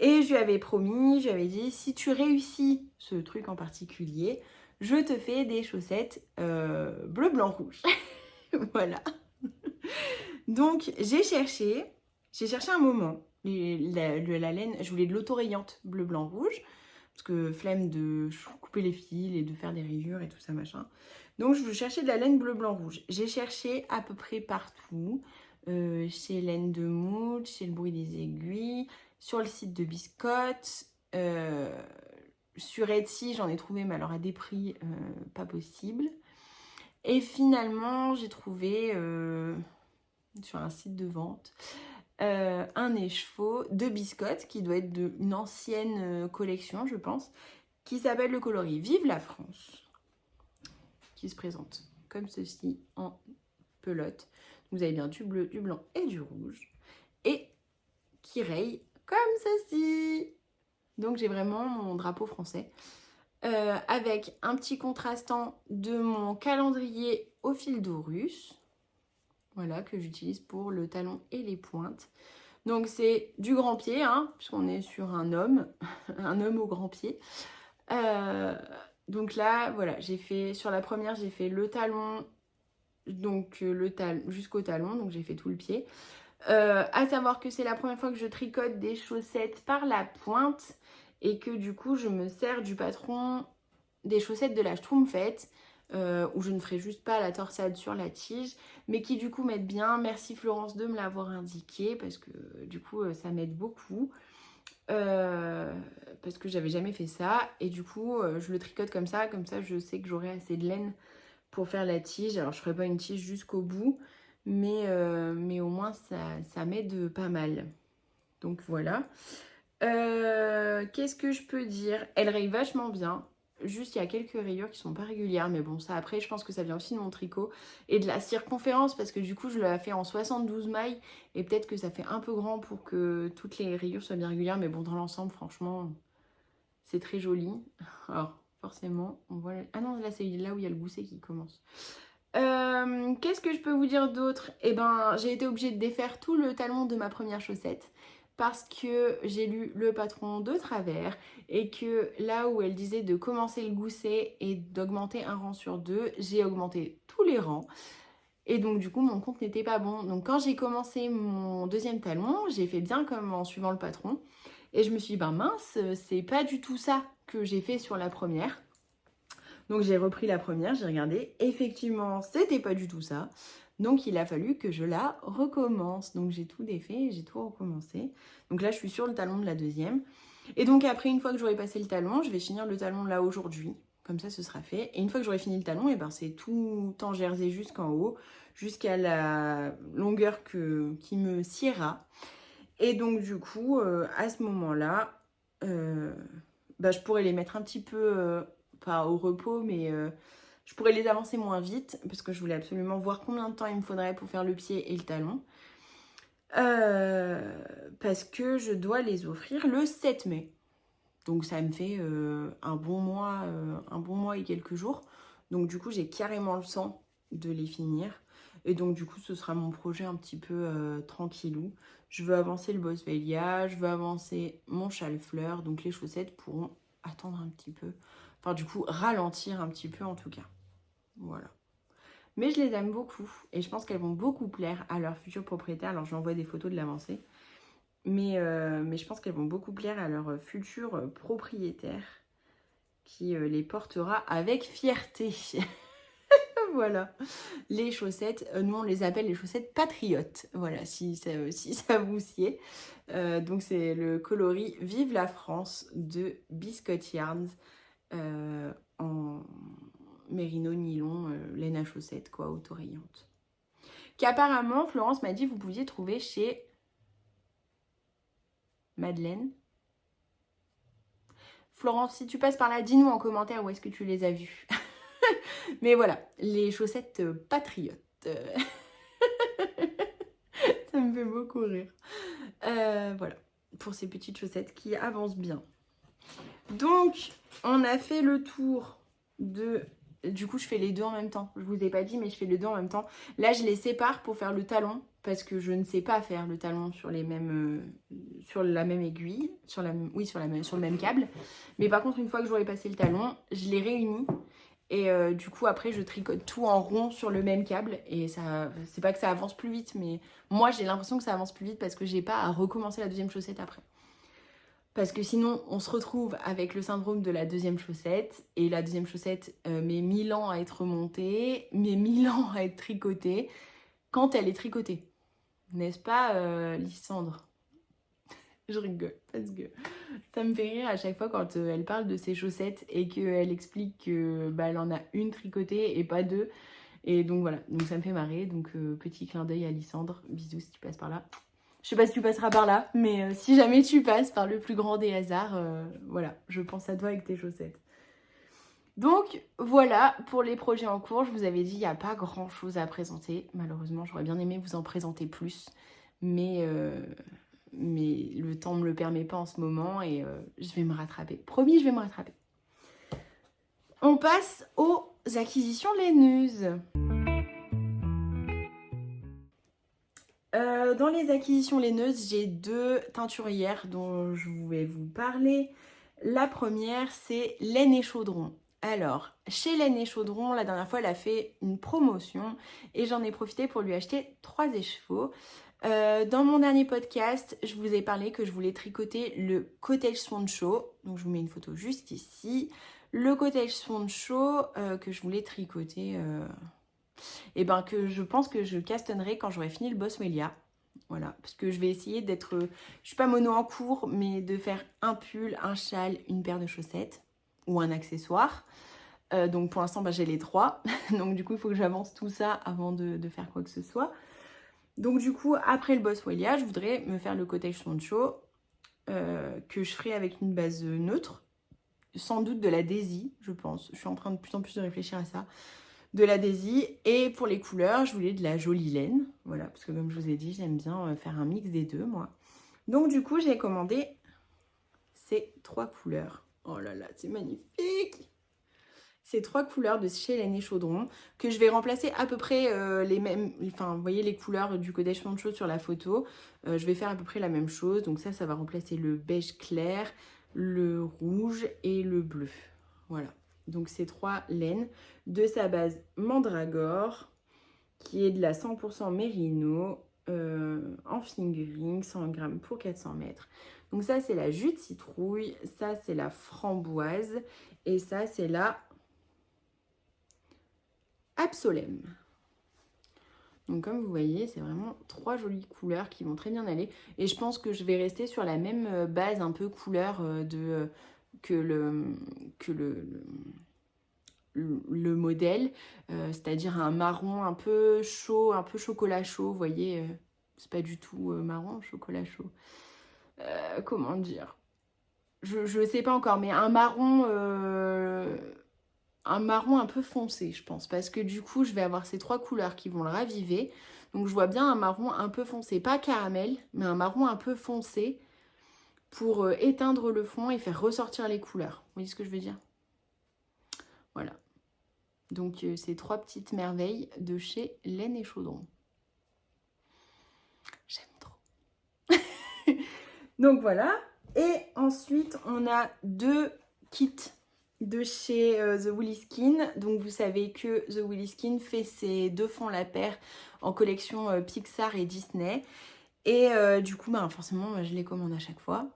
Et je lui avais promis, je lui avais dit, si tu réussis ce truc en particulier, je te fais des chaussettes bleu, blanc, rouge. Voilà. Donc j'ai cherché un moment. La laine, je voulais de l'autorayante bleu, blanc, rouge. Parce que flemme de couper les fils et de faire des rayures et tout ça machin. Donc je cherchais de la laine bleu, blanc, rouge. J'ai cherché à peu près partout. Chez Laine de Moule, chez Le Bruit des Aiguilles, sur le site de Biscotte. Sur Etsy, j'en ai trouvé, mais alors à des prix pas possibles. Et finalement, j'ai trouvé sur un site de vente un écheveau de Biscotte qui doit être d'une ancienne collection, je pense, qui s'appelle le coloris Vive la France, qui se présente comme ceci en pelote. Vous avez bien du bleu, du blanc et du rouge, et qui raye comme ceci. Donc j'ai vraiment mon drapeau français, avec un petit contrastant de mon calendrier au fil d'eau russe, voilà, que j'utilise pour le talon et les pointes. Donc c'est du grand pied, hein, puisqu'on est sur un homme, un homme au grand pied. Donc là, voilà, j'ai fait, sur la première, j'ai fait le talon, donc jusqu'au talon, donc j'ai fait tout le pied. À savoir que c'est la première fois que je tricote des chaussettes par la pointe et que du coup, je me sers du patron des chaussettes de la Schtroumpfette, où je ne ferai juste pas la torsade sur la tige, mais qui du coup m'aident bien. Merci Florence de me l'avoir indiqué parce que du coup ça m'aide beaucoup, parce que j'avais jamais fait ça et du coup je le tricote comme ça je sais que j'aurai assez de laine pour faire la tige. Alors je ferai pas une tige jusqu'au bout, mais au moins ça m'aide pas mal. Donc voilà. Qu'est-ce que je peux dire? Elle raye vachement bien. Juste, il y a quelques rayures qui sont pas régulières. Mais bon, ça après, je pense que ça vient aussi de mon tricot. Et de la circonférence, parce que du coup, je l'ai fait en 72 mailles. Et peut-être que ça fait un peu grand pour que toutes les rayures soient bien régulières. Mais bon, dans l'ensemble, franchement, c'est très joli. Alors, forcément, on voit... Ah non, là, c'est là où il y a le gousset qui commence. Qu'est-ce que je peux vous dire d'autre? Eh ben, j'ai été obligée de défaire tout le talon de ma première chaussette parce que j'ai lu le patron de travers et que là où elle disait de commencer le gousset et d'augmenter un rang sur deux, j'ai augmenté tous les rangs. Et donc du coup, mon compte n'était pas bon. Donc quand j'ai commencé mon deuxième talon, j'ai fait bien comme en suivant le patron. Et je me suis dit, ben mince, c'est pas du tout ça que j'ai fait sur la première. Donc j'ai repris la première, j'ai regardé. Effectivement, c'était pas du tout ça. Donc il a fallu que je la recommence. Donc j'ai tout défait, j'ai tout recommencé. Donc là, je suis sur le talon de la deuxième. Et donc après, une fois que j'aurai passé le talon, je vais finir le talon là aujourd'hui. Comme ça, ce sera fait. Et une fois que j'aurai fini le talon, et ben c'est tout en jersey jusqu'en haut, jusqu'à la longueur qui me siera. Et donc du coup, à ce moment-là, je pourrais les mettre un petit peu, pas au repos, mais je pourrais les avancer moins vite, parce que je voulais absolument voir combien de temps il me faudrait pour faire le pied et le talon. Parce que je dois les offrir le 7 mai. Donc ça me fait un bon mois et quelques jours. Donc du coup, j'ai carrément le temps de les finir. Et donc du coup, ce sera mon projet un petit peu tranquillou. Je veux avancer le Boswellia, je veux avancer mon châle-fleur. Donc les chaussettes pourront attendre un petit peu. Enfin du coup, ralentir un petit peu en tout cas. Voilà. Mais je les aime beaucoup. Et je pense qu'elles vont beaucoup plaire à leurs futurs propriétaires. Alors j'envoie des photos de l'avancée. Mais je pense qu'elles vont beaucoup plaire à leur futur propriétaire qui les portera avec fierté. Voilà, les chaussettes, nous on les appelle les chaussettes patriotes, voilà, si ça vous sied. Donc c'est le coloris Vive la France de Biscot Yarns en mérino nylon, laine à chaussettes, quoi, autorayante. Qu'apparemment, Florence m'a dit vous pouviez trouver chez Madeleine. Florence, si tu passes par là, dis-nous en commentaire où est-ce que tu les as vues. Mais voilà, les chaussettes patriotes. Ça me fait beaucoup rire. Voilà, pour ces petites chaussettes qui avancent bien. Donc, on a fait le tour de... Du coup, je fais les deux en même temps. Je vous ai pas dit, mais je fais les deux en même temps. Là, je les sépare pour faire le talon, parce que je ne sais pas faire le talon sur les mêmes... sur la même aiguille, sur le même câble. Mais par contre, une fois que j'aurai passé le talon, je les réunis. Et du coup, après, je tricote tout en rond sur le même câble. Et ça, c'est pas que ça avance plus vite, mais moi, j'ai l'impression que ça avance plus vite parce que j'ai pas à recommencer la deuxième chaussette après. Parce que sinon, on se retrouve avec le syndrome de la deuxième chaussette. Et la deuxième chaussette met 1000 ans à être montée, met 1000 ans à être tricotée quand elle est tricotée. N'est-ce pas, Lysandre? Je rigole parce que ça me fait rire à chaque fois quand elle parle de ses chaussettes et qu'elle explique que elle en a une tricotée et pas deux. Et donc voilà, donc ça me fait marrer. Donc petit clin d'œil à Lysandre. Bisous si tu passes par là. Je sais pas si tu passeras par là, mais si jamais tu passes par le plus grand des hasards, voilà, je pense à toi avec tes chaussettes. Donc voilà pour les projets en cours. Je vous avais dit, il n'y a pas grand chose à présenter. Malheureusement, j'aurais bien aimé vous en présenter plus. Mais le temps ne me le permet pas en ce moment et je vais me rattraper. Promis, je vais me rattraper. On passe aux acquisitions laineuses. Dans les acquisitions laineuses, j'ai deux teinturières dont je vais vous parler. La première, c'est Laine et Chaudron. Alors, chez Laine et Chaudron, la dernière fois, elle a fait une promotion et j'en ai profité pour lui acheter 3 écheveaux. Dans mon dernier podcast, je vous ai parlé que je voulais tricoter le Cottage Swan Show. Donc, je vous mets une photo juste ici. Le Cottage Swan Show que je voulais tricoter... et ben que je pense que je castonnerai quand j'aurai fini le Boswellia. Voilà, parce que je vais essayer d'être, je suis pas mono en cours, mais de faire un pull, un châle, une paire de chaussettes ou un accessoire. Donc pour l'instant, j'ai les 3. Donc du coup, il faut que j'avance tout ça avant de faire quoi que ce soit. Donc du coup, après le Boswellia, je voudrais me faire le Cottage Swan Show que je ferai avec une base neutre. Sans doute de la Daisy, je pense. Je suis en train de plus en plus de réfléchir à ça. De la Daisy. Et pour les couleurs, je voulais de la jolie laine. Voilà, parce que comme je vous ai dit, j'aime bien faire un mix des deux, moi. Donc du coup, j'ai commandé ces 3 couleurs. Oh là là, c'est magnifique! Ces 3 couleurs de chez Laine et Chaudron que je vais remplacer à peu près les mêmes. Enfin, vous voyez les couleurs du Cottage Swan Show sur la photo. Je vais faire à peu près la même chose. Donc ça va remplacer le beige clair, le rouge et le bleu. Voilà. Donc ces 3 laines de sa base Mandragore, qui est de la 100% mérino, en fingering, 100 grammes pour 400 mètres. Donc ça, c'est la jus de citrouille, ça, c'est la framboise, et ça, c'est la Absolème. Donc comme vous voyez, c'est vraiment 3 jolies couleurs qui vont très bien aller. Et je pense que je vais rester sur la même base un peu couleur que le modèle, c'est-à-dire un marron un peu chaud, un peu chocolat chaud, vous voyez, c'est pas du tout marron, chocolat chaud. Comment dire? Je sais pas encore, mais un marron un peu foncé, je pense, parce que du coup, je vais avoir ces 3 couleurs qui vont le raviver. Donc je vois bien un marron un peu foncé, pas caramel, mais un marron un peu foncé pour éteindre le fond et faire ressortir les couleurs. Vous voyez ce que je veux dire? Voilà. Donc, ces 3 petites merveilles de chez Laine et Chaudron. J'aime trop. Donc, voilà. Et ensuite, on a 2 kits de chez The Woolly Skin. Donc, vous savez que The Woolly Skin fait ses 2 fonds la paire en collection Pixar et Disney. Et du coup, forcément, je les commande à chaque fois.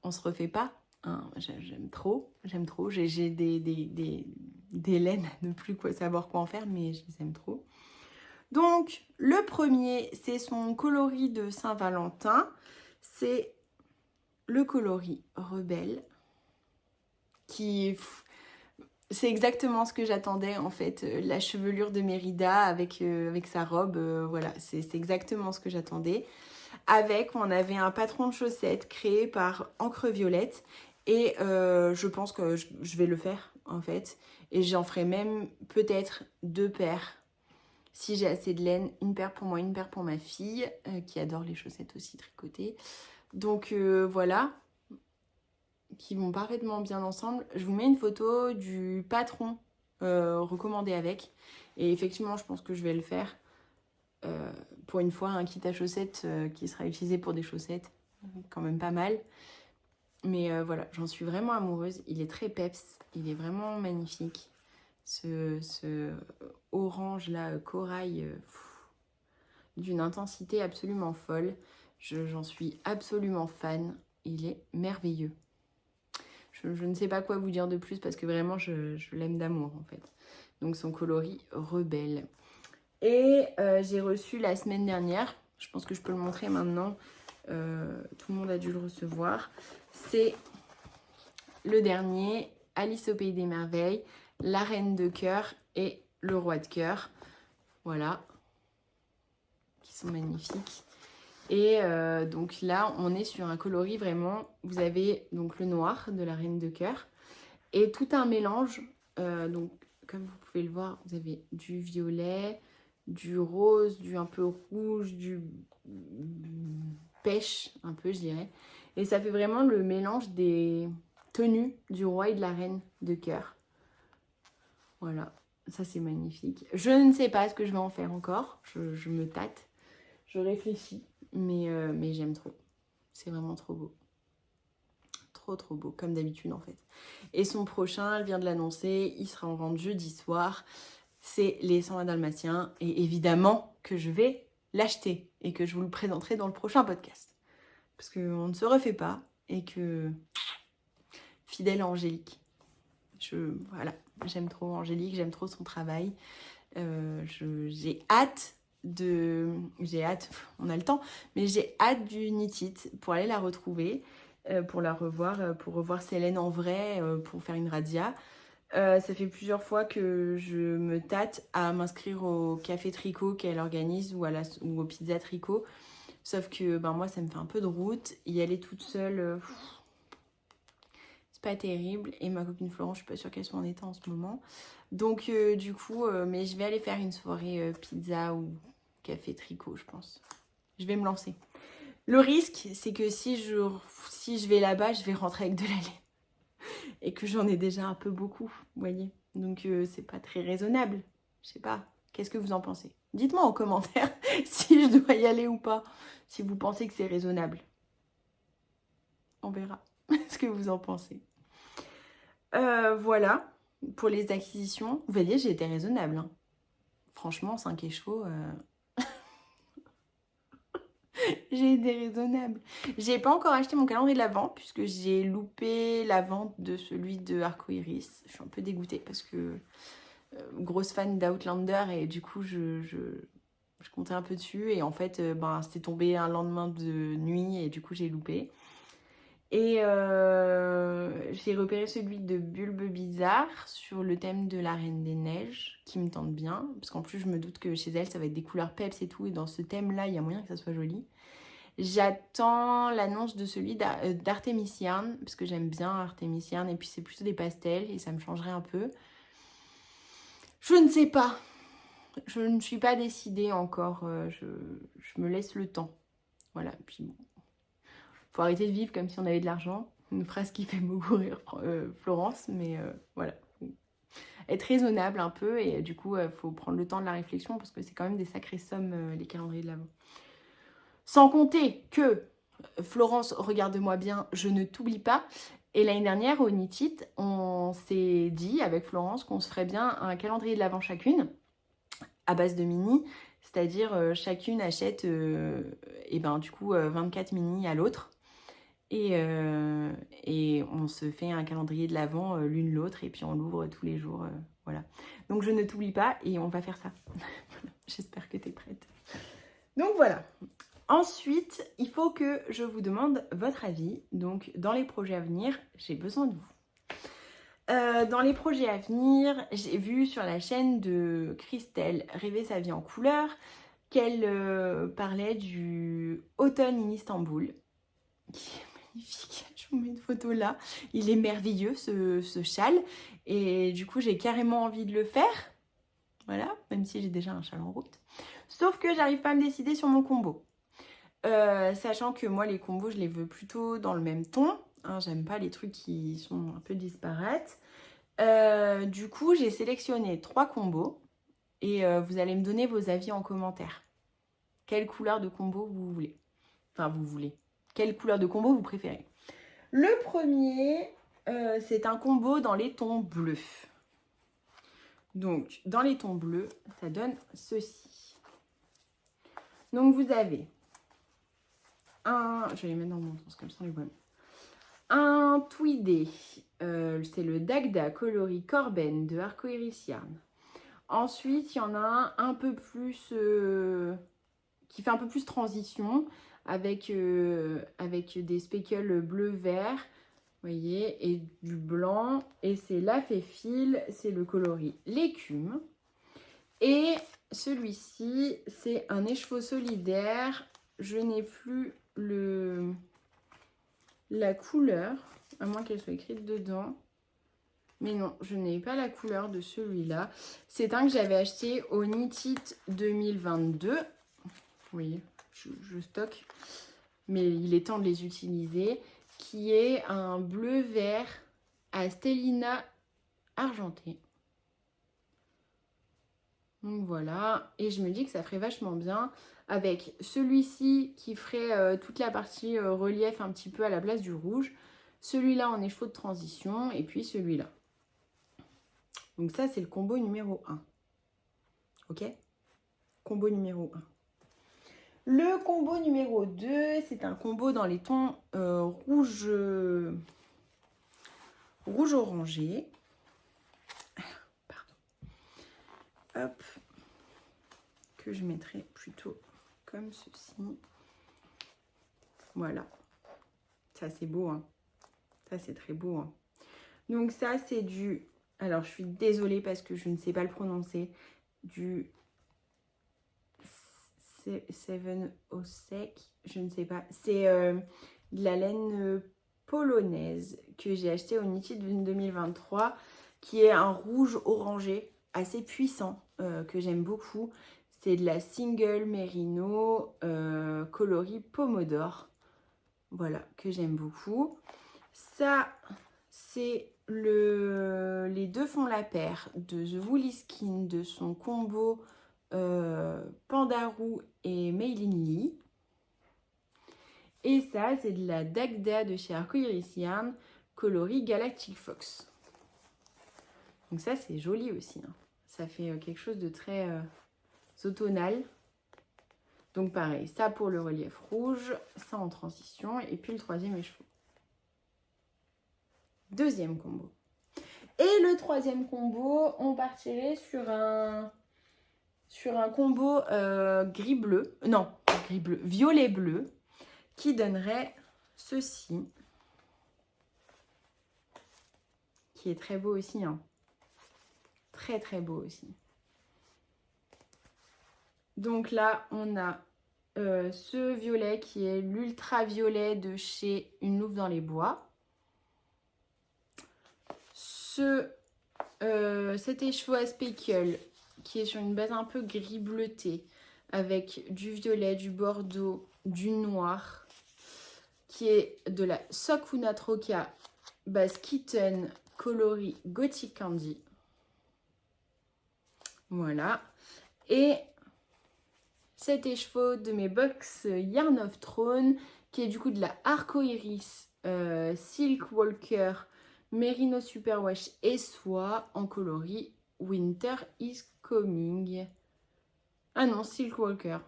On se refait pas hein, j'aime trop. J'ai des laines à ne plus savoir quoi en faire, mais je les aime trop. Donc, le premier, c'est son coloris de Saint-Valentin. C'est le coloris Rebelle, c'est exactement ce que j'attendais en fait. La chevelure de Mérida avec sa robe, voilà, c'est exactement ce que j'attendais. On avait un patron de chaussettes créé par Encre Violette. Et je pense que je vais le faire en fait. Et j'en ferai même peut-être 2 paires. Si j'ai assez de laine, une paire pour moi, une paire pour ma fille, qui adore les chaussettes aussi tricotées. Donc voilà, qui vont parfaitement bien ensemble. Je vous mets une photo du patron recommandé avec. Et effectivement, je pense que je vais le faire. Pour une fois, un kit à chaussettes qui sera utilisé pour des chaussettes. Quand même pas mal. Mais voilà, j'en suis vraiment amoureuse. Il est très peps. Il est vraiment magnifique. Ce orange là, corail, d'une intensité absolument folle. J'en suis absolument fan. Il est merveilleux. Je ne sais pas quoi vous dire de plus parce que vraiment je l'aime d'amour en fait. Donc son coloris Rebelle. Et j'ai reçu la semaine dernière, je pense que je peux le montrer maintenant, tout le monde a dû le recevoir. C'est le dernier, Alice au Pays des Merveilles, la Reine de Cœur et le Roi de Cœur. Voilà, qui sont magnifiques. Et donc là, on est sur un coloris vraiment, vous avez donc le noir de la Reine de Cœur et tout un mélange. Donc comme vous pouvez le voir, vous avez du violet, du rose, du un peu rouge, du pêche un peu je dirais. Et ça fait vraiment le mélange des tenues du roi et de la reine de cœur. Voilà, ça c'est magnifique. Je ne sais pas ce que je vais en faire encore, je me tâte, je réfléchis, mais j'aime trop. C'est vraiment trop beau. Trop beau, comme d'habitude en fait. Et son prochain, elle vient de l'annoncer, il sera en vente jeudi soir. C'est les 120 Dalmatiens. Et évidemment que je vais l'acheter et que je vous le présenterai dans le prochain podcast. Parce qu'on ne se refait pas et que fidèle à Angélique. Voilà, j'aime trop Angélique, j'aime trop son travail. J'ai hâte, on a le temps, mais j'ai hâte du Knit It pour aller la retrouver, pour la revoir, pour revoir Célène en vrai, pour faire une radia. Ça fait plusieurs fois que je me tâte à m'inscrire au café tricot qu'elle organise ou au pizza tricot. Sauf que moi, ça me fait un peu de route. Y aller toute seule, c'est pas terrible. Et ma copine Florence, je suis pas sûre qu'elle soit en état en ce moment. Donc du coup, mais je vais aller faire une soirée pizza ou café tricot, je pense. Je vais me lancer. Le risque, c'est que si je vais là-bas, je vais rentrer avec de la laine. Et que j'en ai déjà un peu beaucoup, vous voyez. Donc c'est pas très raisonnable. Je sais pas, qu'est-ce que vous en pensez? Dites-moi en commentaire si je dois y aller ou pas, si vous pensez que c'est raisonnable. On verra ce que vous en pensez. Voilà, pour les acquisitions. Vous voyez, j'ai été raisonnable. Hein. Franchement, 5 chevaux, j'ai été raisonnable. J'ai pas encore acheté mon calendrier de l'Avent puisque j'ai loupé la vente de celui de Arcoiris. Je suis un peu dégoûtée parce que grosse fan d'Outlander et du coup je comptais un peu dessus et en fait c'était tombé un lendemain de nuit et du coup j'ai loupé. Et j'ai repéré celui de Bulbe Bizarre sur le thème de la Reine des Neiges qui me tente bien parce qu'en plus je me doute que chez elle ça va être des couleurs peps et tout et dans ce thème là il y a moyen que ça soit joli. J'attends l'annonce de celui d'Artemis Yarn parce que j'aime bien Artemis Yarn et puis c'est plutôt des pastels et ça me changerait un peu. Je ne sais pas. Je ne suis pas décidée encore. Je me laisse le temps. Voilà. Puis bon. Faut arrêter de vivre comme si on avait de l'argent. Une phrase qui fait beaucoup rire Florence. Mais voilà. Être raisonnable un peu. Et du coup, faut prendre le temps de la réflexion parce que c'est quand même des sacrées sommes les calendriers de l'Avent. Sans compter que, Florence, regarde-moi bien, je ne t'oublie pas. Et l'année dernière, au Knit It, on s'est dit avec Florence qu'on se ferait bien un calendrier de l'Avent chacune. À base de mini, c'est-à-dire chacune achète du coup 24 mini à l'autre Et on se fait un calendrier de l'Avent l'une l'autre et puis on l'ouvre tous les jours. Voilà. Donc je ne t'oublie pas et on va faire ça. J'espère que tu es prête. Donc voilà. Ensuite, il faut que je vous demande votre avis. Donc dans les projets à venir, j'ai besoin de vous. Dans les projets à venir, j'ai vu sur la chaîne de Christelle Rêver sa vie en couleur qu'elle parlait du Automne in Istanbul, qui est magnifique. Je vous mets une photo là. Il est merveilleux ce châle et du coup j'ai carrément envie de le faire. Voilà, même si j'ai déjà un châle en route. Sauf que j'arrive pas à me décider sur mon combo. Sachant que moi les combos je les veux plutôt dans le même ton. Hein, j'aime pas les trucs qui sont un peu disparates. Du coup, j'ai sélectionné 3 combos et vous allez me donner vos avis en commentaire. Quelle couleur de combo vous voulez? Enfin, vous voulez. Quelle couleur de combo vous préférez? Le premier, c'est un combo dans les tons bleus. Donc, dans les tons bleus, ça donne ceci. Donc, vous avez un... Je vais les mettre dans mon sens, comme ça on les voit. Un tweedé, c'est le Dagda coloris Corben de Arcoiris Yarn. Ensuite, il y en a un peu plus, qui fait un peu plus transition, avec des speckles bleu-vert, vous voyez, et du blanc. Et c'est la fil, c'est le coloris l'écume. Et celui-ci, c'est un écheveau solidaire. Je n'ai plus la couleur, à moins qu'elle soit écrite dedans. Mais non, je n'ai pas la couleur de celui-là. C'est un que j'avais acheté au Knit It 2022. Oui, je stocke. Mais il est temps de les utiliser. Qui est un bleu-vert à stellina argenté. Donc voilà. Et je me dis que ça ferait vachement bien avec celui-ci qui ferait toute la partie relief un petit peu à la place du rouge. Celui-là en écheveau de transition. Et puis celui-là. Donc ça, c'est le combo numéro 1. Ok? Combo numéro 1. Le combo numéro 2, c'est un combo dans les tons rouge orangé. Pardon. Hop. Que je mettrai plutôt comme ceci. Voilà. Ça, c'est beau, hein. Ça, c'est très beau, hein. Donc ça, c'est du... Alors, je suis désolée parce que je ne sais pas le prononcer. Du 7-Osek, je ne sais pas. C'est de la laine polonaise que j'ai acheté au Knit It 2023, qui est un rouge orangé assez puissant, que j'aime beaucoup. C'est de la single merino coloris pomodore. Voilà, que j'aime beaucoup. Ça, c'est les deux font la paire de The Woolly Skin de son combo Pandaroo et Meilin Lee. Et ça, c'est de la Dagda de chez Arcoiris Yarn, coloris Galactic Fox. Donc ça, c'est joli aussi, hein. Ça fait quelque chose de très automnal. Donc pareil, ça pour le relief rouge, ça en transition, et puis le troisième écheveau. Deuxième combo. Et le troisième combo, on partirait sur un combo gris-bleu, non, gris-bleu, violet-bleu, qui donnerait ceci, qui est très beau aussi, hein. Très très beau aussi. Donc là, on a ce violet qui est l'ultraviolet de chez Une Louve dans les Bois. Cet écheveau à speckle qui est sur une base un peu gris bleuté avec du violet, du bordeaux, du noir, qui est de la Sokuna Troca base kitten coloris Gothic Candy. Voilà. Et cet écheveau de mes box Yarn of Throne qui est du coup de la Arcoiris Silk Walker Merino Superwash et soie en coloris Winter is Coming. Ah non, Silk Walker.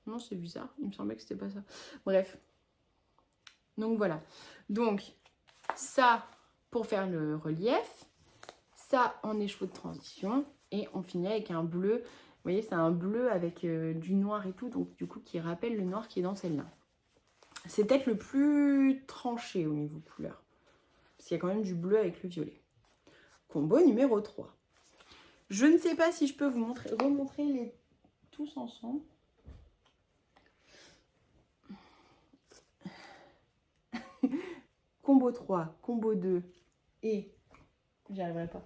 Non, c'est bizarre. Il me semblait que c'était pas ça. Bref. Donc voilà. Donc ça pour faire le relief. Ça en écheveau de transition. Et on finit avec un bleu. Vous voyez, c'est un bleu avec du noir et tout. Donc du coup, qui rappelle le noir qui est dans celle-là. C'est peut-être le plus tranché au niveau couleur. Parce qu'il y a quand même du bleu avec le violet. Combo numéro 3. Je ne sais pas si je peux vous remontrer les tous ensemble. Combo 3, combo 2 et... J'y arriverai pas.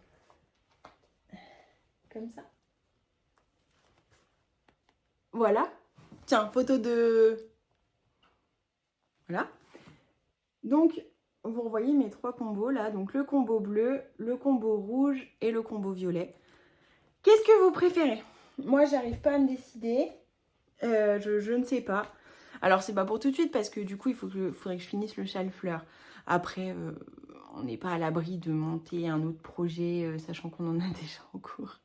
Comme ça. Voilà. Tiens, photo de... Voilà. Donc, vous revoyez mes 3 combos là. Donc, le combo bleu, le combo rouge et le combo violet. Qu'est-ce que vous préférez? Moi, j'arrive pas à me décider. Je ne sais pas. Alors, c'est pas pour tout de suite parce que du coup, faudrait que je finisse le châle fleur. Après, on n'est pas à l'abri de monter un autre projet, sachant qu'on en a déjà en cours.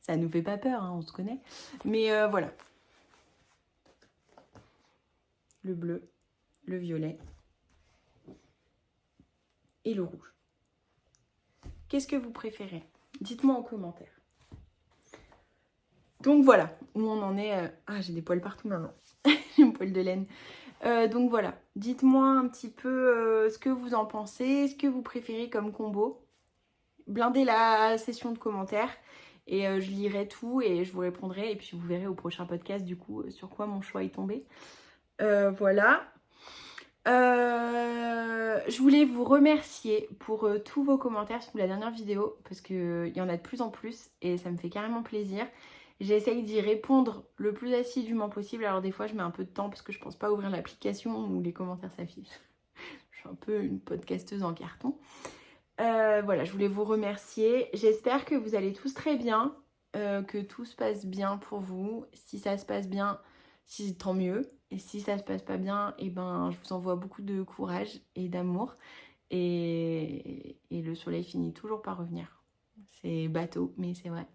Ça nous fait pas peur, hein, on se connaît. Mais voilà. Le bleu, le violet et le rouge. Qu'est-ce que vous préférez? Dites-moi en commentaire. Donc voilà, où on en est. Ah, j'ai des poils partout maintenant. J'ai un poil de laine. Donc voilà, dites-moi un petit peu ce que vous en pensez, ce que vous préférez comme combo. Blindez la session de commentaires et je lirai tout et je vous répondrai. Et puis vous verrez au prochain podcast du coup sur quoi mon choix est tombé. Voilà. Je voulais vous remercier pour tous vos commentaires sous la dernière vidéo parce qu'il y en a de plus en plus et ça me fait carrément plaisir. J'essaye d'y répondre le plus assidûment possible. Alors des fois je mets un peu de temps parce que je pense pas ouvrir l'application où les commentaires s'affichent. Je suis un peu une podcasteuse en carton. Voilà, je voulais vous remercier. J'espère que vous allez tous très bien, que tout se passe bien pour vous. Si ça se passe bien, tant mieux. Et si ça se passe pas bien, eh ben, je vous envoie beaucoup de courage et d'amour. Et le soleil finit toujours par revenir. C'est bateau, mais c'est vrai.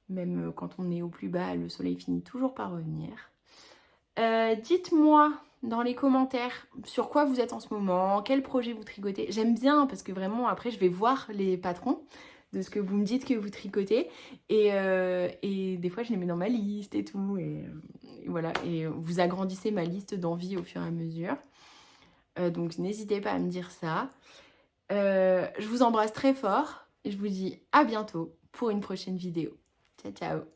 Même quand on est au plus bas, le soleil finit toujours par revenir. Dites-moi dans les commentaires sur quoi vous êtes en ce moment, quel projet vous tricotez. J'aime bien parce que vraiment après je vais voir les patrons de ce que vous me dites que vous tricotez et des fois je les mets dans ma liste et tout et voilà, et vous agrandissez ma liste d'envie au fur et à mesure. Donc n'hésitez pas à me dire ça. Je vous embrasse très fort et je vous dis à bientôt pour une prochaine vidéo. Ciao ciao.